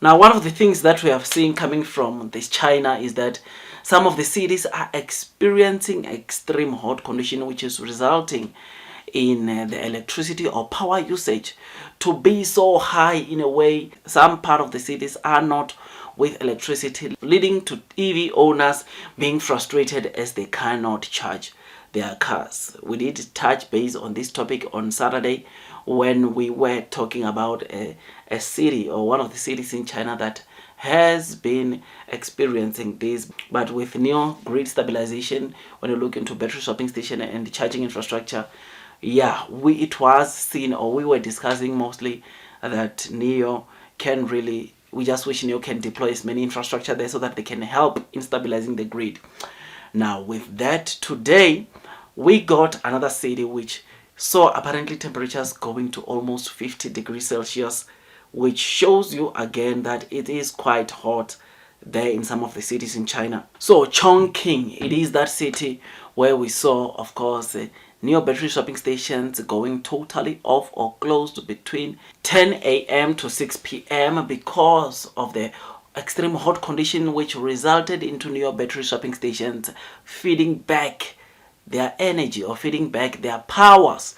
Now, one of the things that we have seen coming from this China is that some of the cities are experiencing extreme hot condition, which is resulting in the electricity or power usage to be so high in a way some part of the cities are not with electricity, leading to EV owners being frustrated as they cannot charge their cars. We did touch base on this topic on Saturday when we were talking about a city or one of the cities in China that has been experiencing this. But with NEO grid stabilization, when you look into battery swapping station and charging infrastructure, yeah, it was seen, or we were discussing mostly that NEO can really, we just wish NEO can deploy as many infrastructure there so that they can help in stabilizing the grid. Now with that, today we got another city which saw apparently temperatures going to almost 50 degrees Celsius, which shows you again that it is quite hot there in some of the cities in China. So Chongqing, it is that city where we saw, of course, NEO battery swapping stations going totally off or closed between 10 a.m. to 6 p.m. because of the extreme hot condition, which resulted into NEO battery swapping stations feeding back their energy or feeding back their powers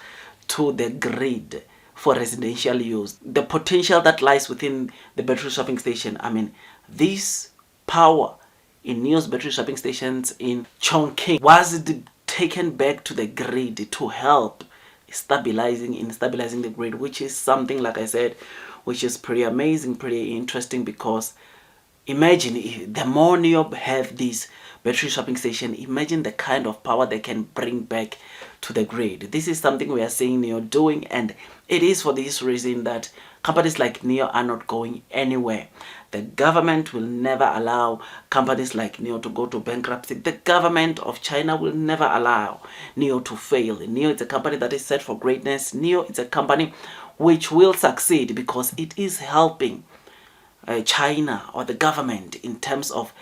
to the grid for residential use. The potential that lies within the battery swapping station, I mean, this power in NEO's battery swapping stations in Chongqing was taken back to the grid to help stabilizing the grid, which is something, like I said, which is pretty amazing, pretty interesting, because imagine if the more NEO have these battery swapping station, imagine the kind of power they can bring back to the grid. This is something we are seeing NEO doing, and it is for this reason that companies like NEO are not going anywhere. The government will never allow companies like NEO to go to bankruptcy. The government of China will never allow NEO to fail. NEO is a company that is set for greatness. NEO is a company which will succeed because it is helping China or the government in terms of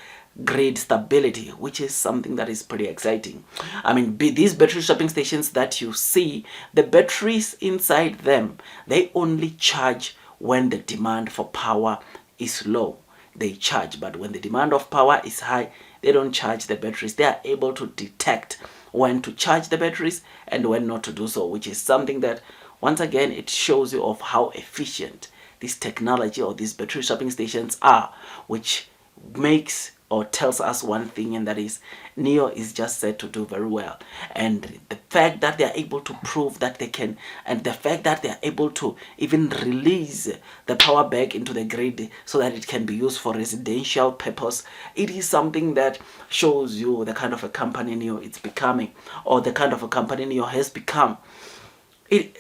grid stability, which is something that is pretty exciting. I mean, these battery swapping stations that you see, the batteries inside them, they only charge when the demand for power is low. They charge, but when the demand of power is high, they don't charge the batteries. They are able to detect when to charge the batteries and when not to do so, which is something that, once again, it shows you of how efficient this technology or these battery swapping stations are, which makes or tells us one thing, and that is NEO is just set to do very well. And the fact that they are able to prove that they can, and the fact that they are able to even release the power back into the grid so that it can be used for residential purpose, it is something that shows you the kind of a company NEO is becoming, or the kind of a company NEO has become.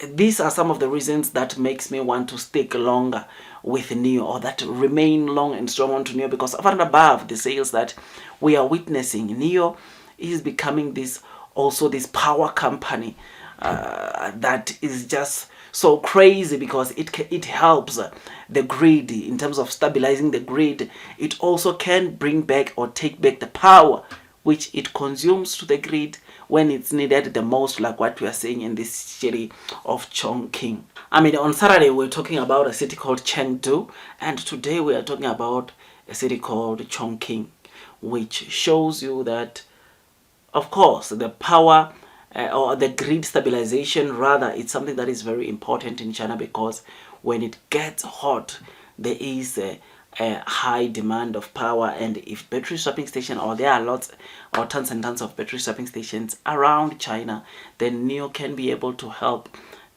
These are some of the reasons that makes me want to stick longer with NEO, or that remain long and strong onto NEO, because over and above the sales that we are witnessing, NEO is becoming this power company that is just so crazy, because it helps the grid in terms of stabilizing the grid. It also can bring back or take back the power which it consumes to the grid when it's needed the most, like what we are seeing in this city of Chongqing. I mean, on Saturday we were talking about a city called Chengdu, and today we are talking about a city called Chongqing, which shows you that, of course, the power or the grid stabilization, rather, it's something that is very important in China, because when it gets hot, there is a high demand of power, and if battery swapping station, or there are lots or tons and tons of battery swapping stations around China, then NEO can be able to help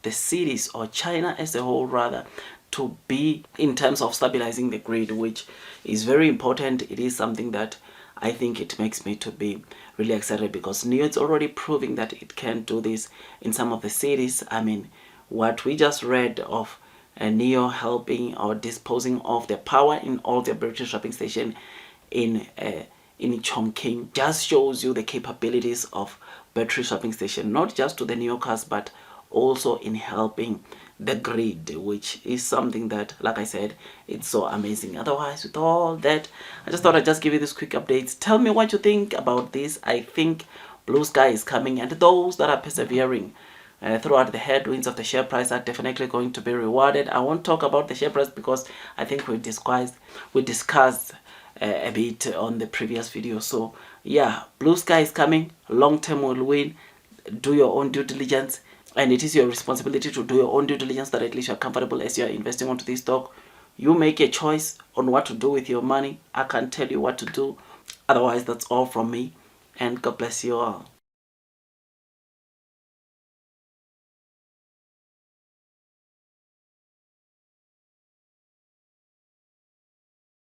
the cities, or China as a whole rather, to be in terms of stabilizing the grid, which is very important. It is something that I think it makes me to be really excited, because NEO is already proving that it can do this in some of the cities. I mean, what we just read of NEO helping or disposing of the power in all the battery swapping station in Chongqing just shows you the capabilities of battery swapping station, not just to the NEO cars, but also in helping the grid, which is something that, like I said, it's so amazing. Otherwise, with all that, I just thought I'd just give you this quick updates. Tell me what you think about this. I think blue sky is coming, and those that are persevering throughout the headwinds of the share price are definitely going to be rewarded. I won't talk about the share price because I think we discussed a bit on the previous video. So yeah, blue sky is coming, long term will win. Do your own due diligence, and it is your responsibility to do your own due diligence that at least you're comfortable as you're investing onto this stock. You make a choice on what to do with your money. I can't tell you what to do. Otherwise, that's all from me, and God bless you all.